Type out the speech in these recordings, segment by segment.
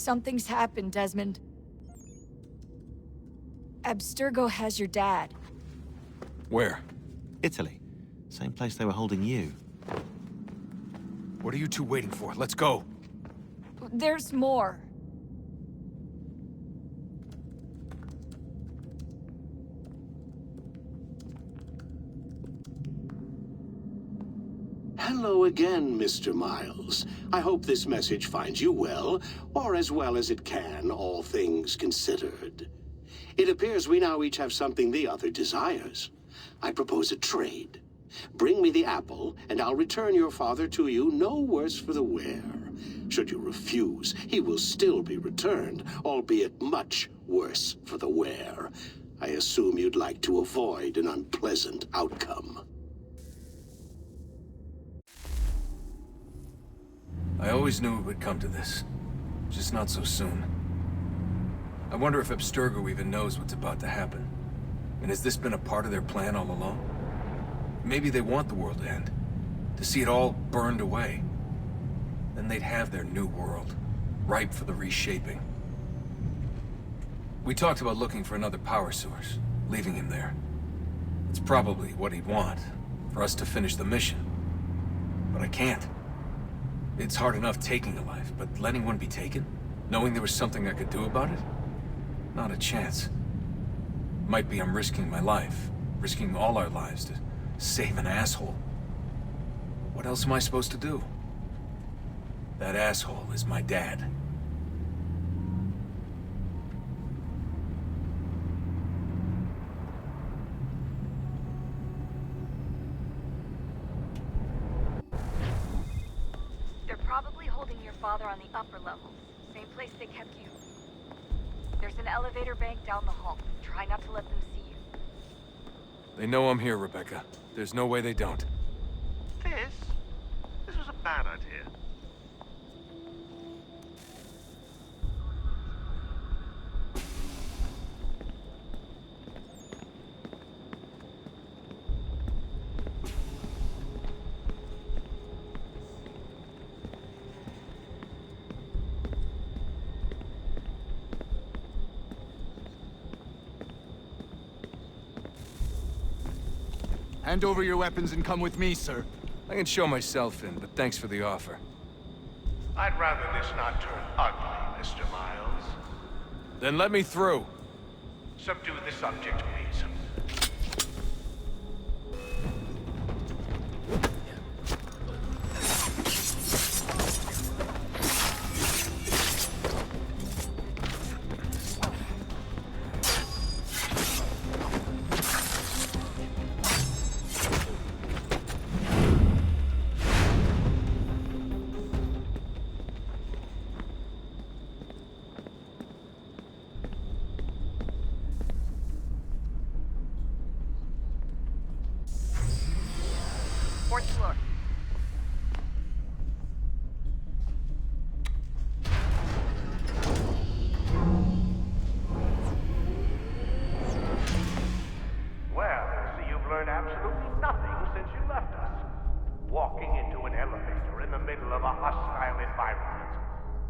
Something's happened, Desmond. Abstergo has your dad. Where? Italy. Same place they were holding you. What are you two waiting for? Let's go. There's more. Hello again, Mr. Miles. I hope this message finds you well as it can, all things considered. It appears we now each have something the other desires. I propose a trade. Bring me the apple, and I'll return your father to you no worse for the wear. Should you refuse, he will still be returned, albeit much worse for the wear. I assume you'd like to avoid an unpleasant outcome. I always knew it would come to this. Just not so soon. I wonder if Abstergo even knows what's about to happen. And has this been a part of their plan all along? Maybe they want the world to end. To see it all burned away. Then they'd have their new world, ripe for the reshaping. We talked about looking for another power source, leaving him there. It's probably what he'd want, for us to finish the mission. But I can't. It's hard enough taking a life, but letting one be taken? Knowing there was something I could do about it? Not a chance. Might be I'm risking my life, risking all our lives to save an asshole. What else am I supposed to do? That asshole is my dad. Probably holding your father on the upper levels. Same place they kept you. There's an elevator bank down the hall. Try not to let them see you. They know I'm here, Rebecca. There's no way they don't. This was a bad idea. Hand over your weapons and come with me, sir. I can show myself in, but thanks for the offer. I'd rather this not turn ugly, Mr. Miles. Then let me through. Subdue the subject, please. Fourth floor. Well, I see you've learned absolutely nothing since you left us. Walking into an elevator in the middle of a hostile environment.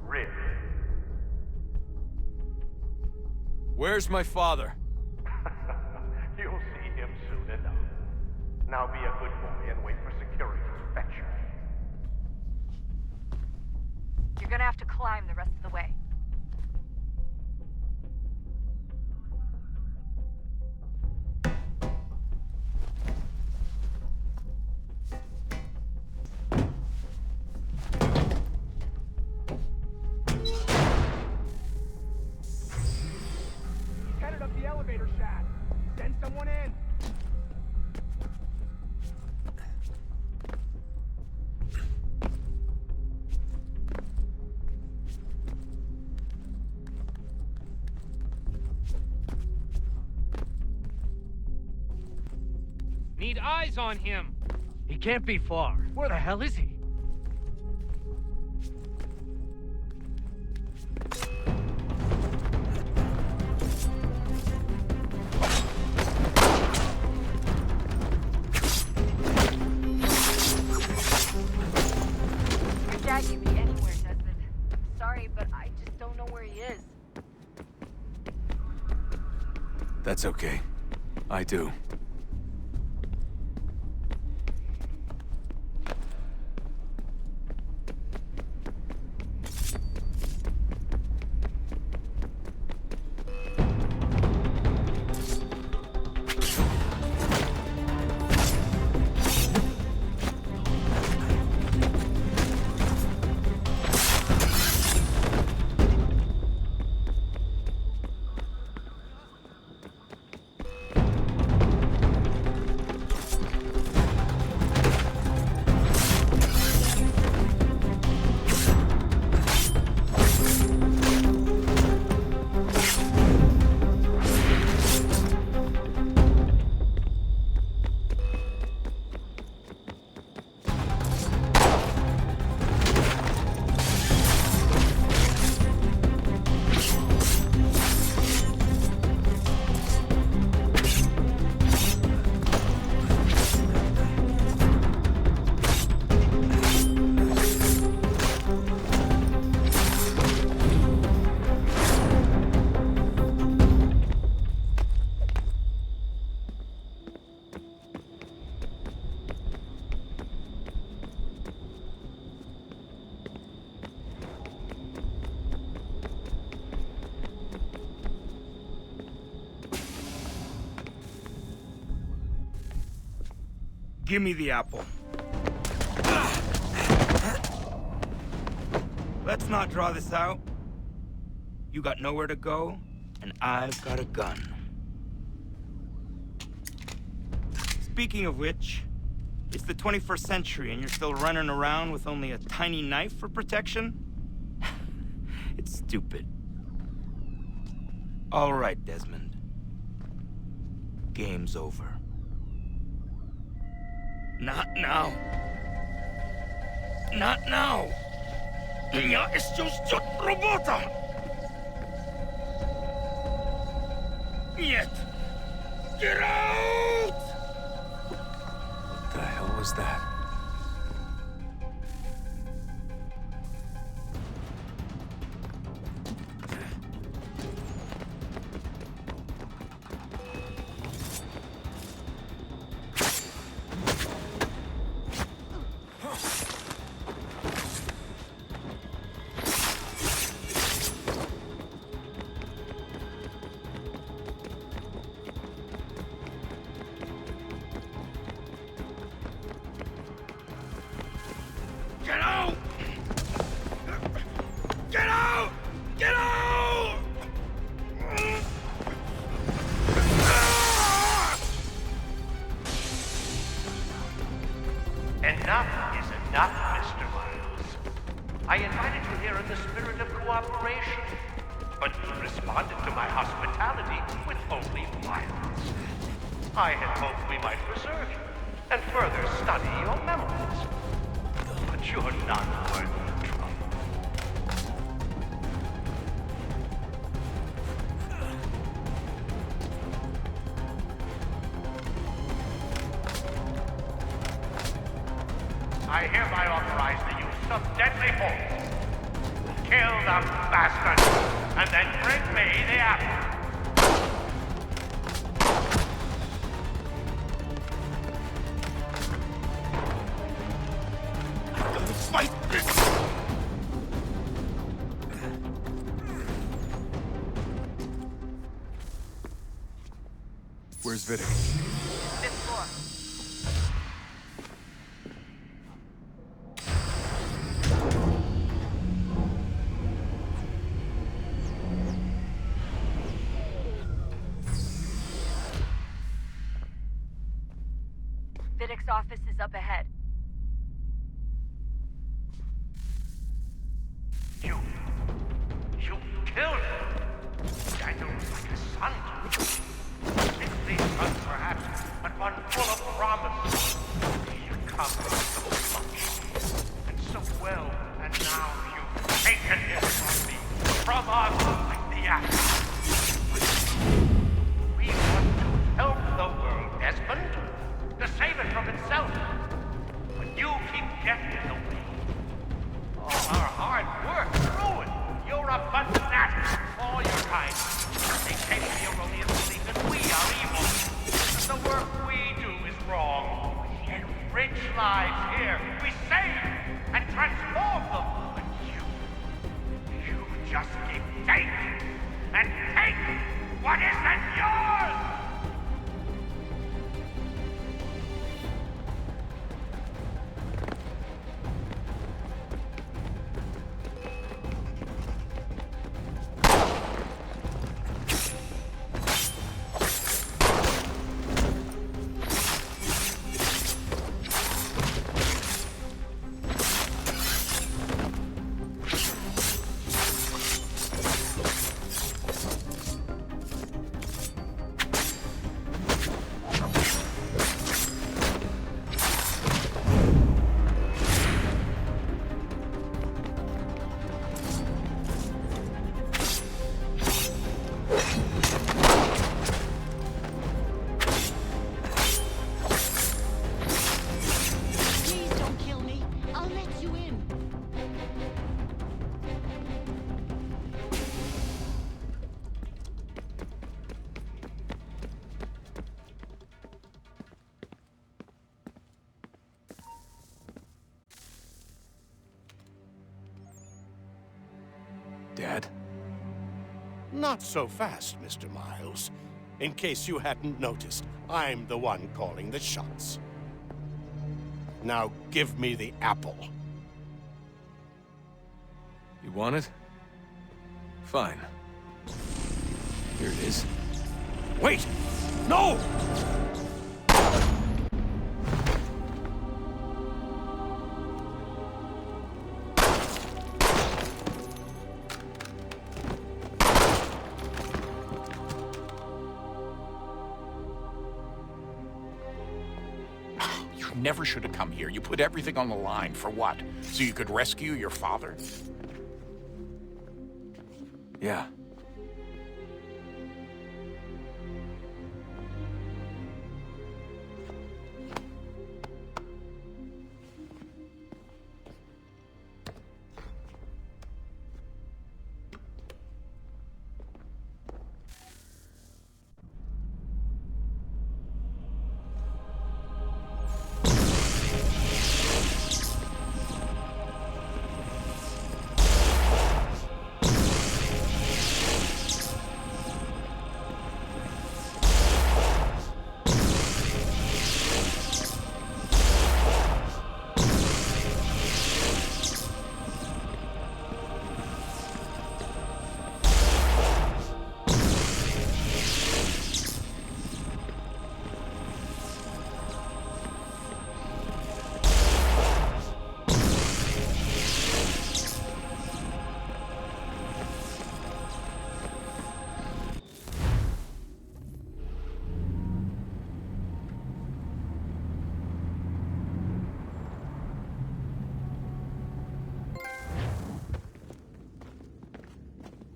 Really? Where's my father? You'll see him soon enough. Now be a good boy and wait for security to fetch you. You're gonna have to climb the rest of the way. He's headed up the elevator shaft. Send someone in. Need eyes on him. He can't be far. Where the hell is he? Your dad can be anywhere, Desmond. Sorry, but I just don't know That's okay. I do. Give me the apple. Let's not draw this out. You got nowhere to go, and I've got a gun. Speaking of which, it's the 21st century and you're still running around with only a tiny knife for protection? It's stupid. All right, Desmond. Game's over. Not now. Not now. Я еще ждет работа. Нет. Get out! What the hell was that? Get out! Get out! Get out! Enough is enough, Mr. Miles. I invited you here in the spirit of cooperation, but you responded to my hospitality with only violence. I had hoped we might preserve you and further study your memories. But you're not worth the trouble. I hereby authorize the use of deadly force. Kill the bastard, and then bring me the apple. Fight this! Where's Vidic? Fifth floor. Vidic's office is up ahead. You killed him. Daniel was like a son to me. 16 sons, perhaps, but one full of promise. He accomplished so much, and so well, and now you've taken him from me, from us, like the axe. We want to help the world, Desmond, to save it from itself. take what isn't yours! Dad? Not so fast, Mr. Miles. In case you hadn't noticed, I'm the one calling the shots. Now give me the apple. You want it? Fine. Here it is. Wait! No! Never should have come here. You put everything on the line. For what? So you could rescue your father? Yeah.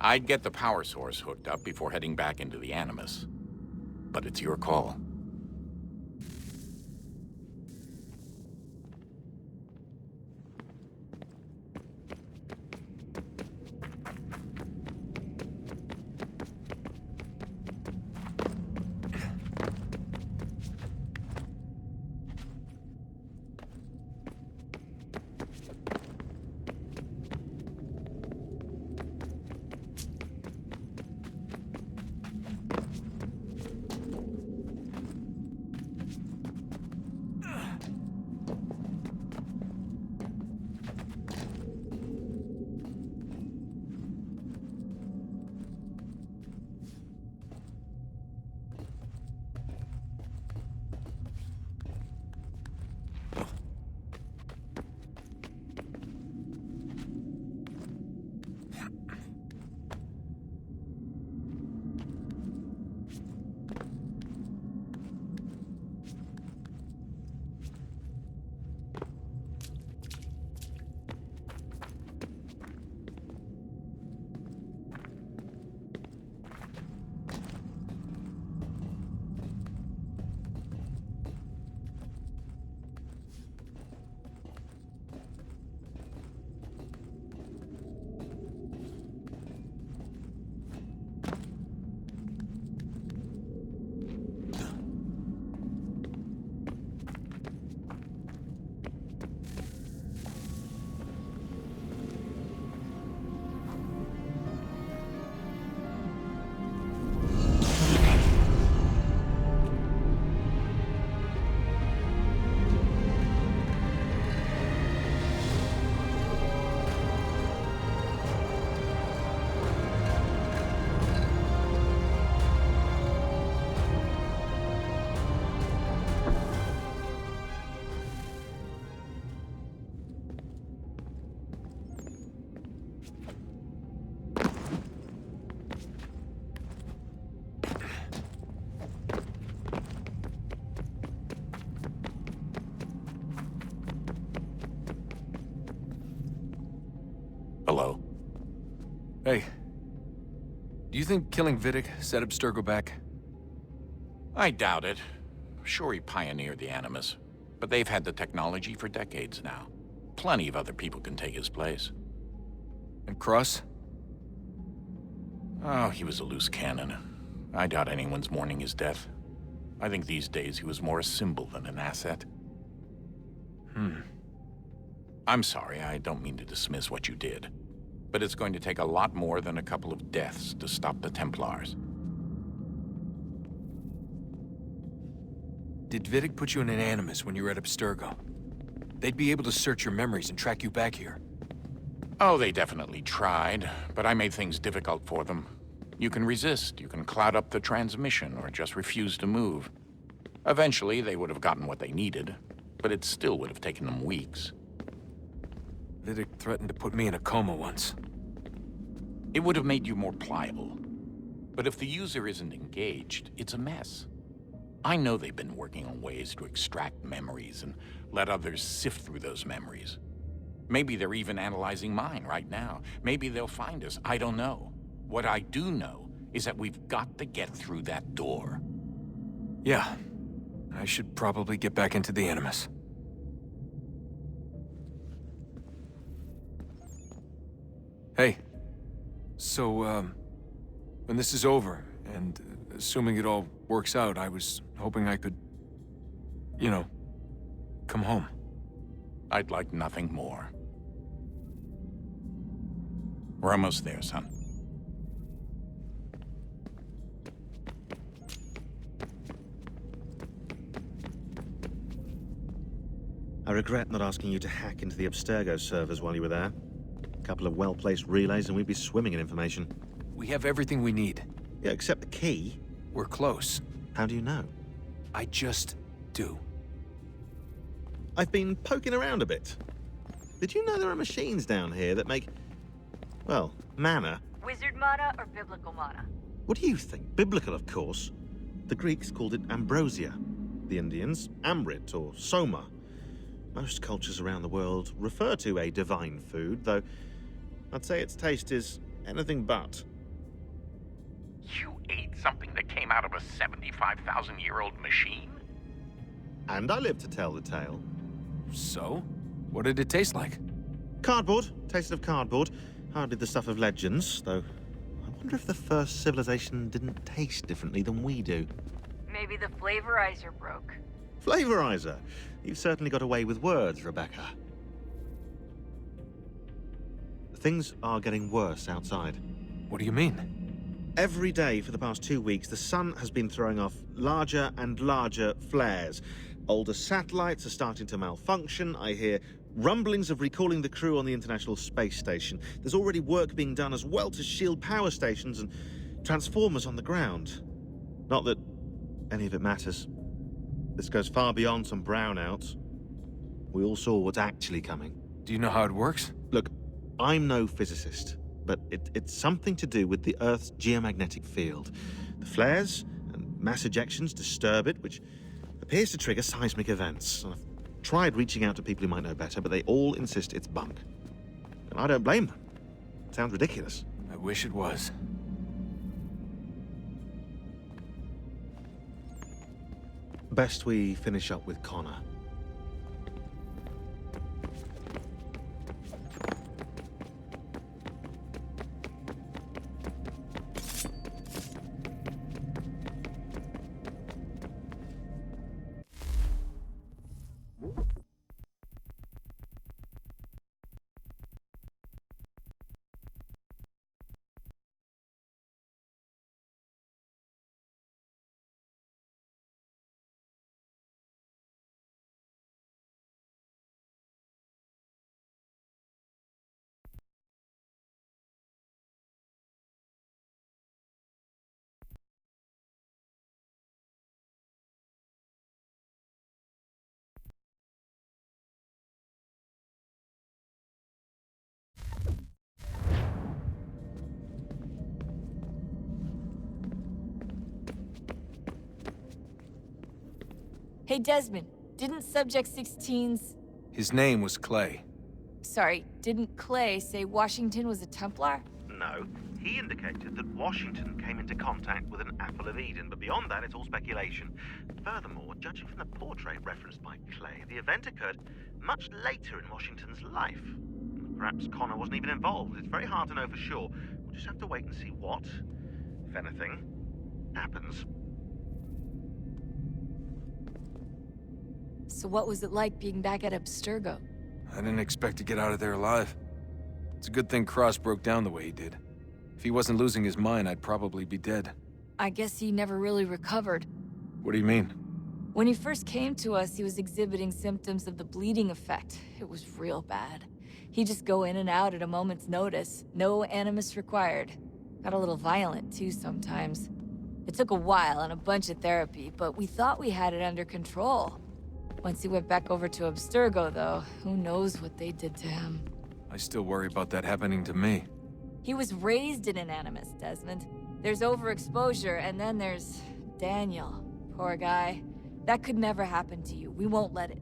I'd get the power source hooked up before heading back into the Animus. But it's your call. Hey. Do you think killing Vidic set Abstergo back? I doubt it. Sure, he pioneered the Animus, but they've had the technology for decades now. Plenty of other people can take his place. And Cross? Oh, he was a loose cannon. I doubt anyone's mourning his death. I think these days he was more a symbol than an asset. I'm sorry, I don't mean to dismiss what you did. But it's going to take a lot more than a couple of deaths to stop the Templars. Did Vidic put you in an Animus when you were at Abstergo? They'd be able to search your memories and track you back here. Oh, they definitely tried, but I made things difficult for them. You can resist, you can cloud up the transmission, or just refuse to move. Eventually, they would have gotten what they needed, but it still would have taken them weeks. Vidic threatened to put me in a coma once. It would have made you more pliable. But if the user isn't engaged, it's a mess. I know they've been working on ways to extract memories and let others sift through those memories. Maybe they're even analyzing mine right now. Maybe they'll find us. I don't know. What I do know is that we've got to get through that door. Yeah. I should probably get back into the Animus. Hey. So, when this is over, and assuming it all works out, I was hoping I could, you know, come home. I'd like nothing more. We're almost there, son. I regret not asking you to hack into the Abstergo servers while you were there. A couple of well-placed relays and we'd be swimming in information. We have everything we need. Yeah, except the key. We're close. How do you know? I just do. I've been poking around a bit. Did you know there are machines down here that make, well, mana? Wizard mana or biblical mana? What do you think? Biblical, of course. The Greeks called it ambrosia. The Indians, amrit or soma. Most cultures around the world refer to a divine food, though I'd say its taste is anything but. You ate something that came out of a 75,000-year-old machine? And I live to tell the tale. So? What did it taste like? Cardboard. Tasted of cardboard. Hardly the stuff of legends, though I wonder if the first civilization didn't taste differently than we do. Maybe the flavorizer broke. Flavorizer! You've certainly got away with words, Rebecca. Things are getting worse outside. What do you mean? Every day for the past 2 weeks, the sun has been throwing off larger and larger flares. Older satellites are starting to malfunction. I hear rumblings of recalling the crew on the International Space Station. There's already work being done as well to shield power stations and transformers on the ground. Not that any of it matters. This goes far beyond some brownouts. We all saw what's actually coming. Do you know how it works? Look, I'm no physicist, but it's something to do with the Earth's geomagnetic field. The flares and mass ejections disturb it, which appears to trigger seismic events. I've tried reaching out to people who might know better, but they all insist it's bunk. And I don't blame them. It sounds ridiculous. I wish it was. Best we finish up with Connor. Hey, Desmond, didn't Subject 16's... His name was Clay. Sorry, didn't Clay say Washington was a Templar? know, he indicated that Washington came into contact with an Apple of Eden, but beyond that, it's all speculation. Furthermore, judging from the portrait referenced by Clay, the event occurred much later in Washington's life. Perhaps Connor wasn't even involved. It's very hard to know for sure. We'll just have to wait and see what, if anything, happens. So what was it like being back at Abstergo? I didn't expect to get out of there alive. It's a good thing Cross broke down the way he did. If he wasn't losing his mind, I'd probably be dead. I guess he never really recovered. What do you mean? When he first came to us, he was exhibiting symptoms of the bleeding effect. It was real bad. He'd just go in and out at a moment's notice. No animus required. Got a little violent, too, sometimes. It took a while and a bunch of therapy, but we thought we had it under control. Once he went back over to Abstergo, though, who knows what they did to him. I still worry about that happening to me. He was raised in an animus, Desmond. There's overexposure, and then there's Daniel. Poor guy. That could never happen to you. We won't let it.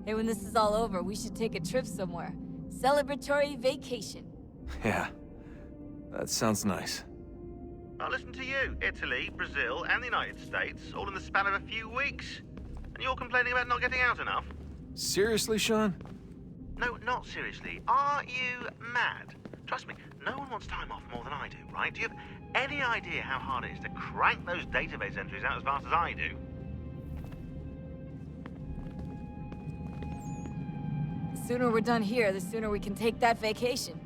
Hey, when this is all over, we should take a trip somewhere. Celebratory vacation. Yeah, that sounds nice. Now listen to you. Italy, Brazil, and the United States, all in the span of a few weeks. And you're complaining about not getting out enough? Seriously, Sean? No, not seriously. Are you mad? Trust me, no one wants time off more than I do, right? Do you have any idea how hard it is to crank those database entries out as fast as I do? The sooner we're done here, the sooner we can take that vacation.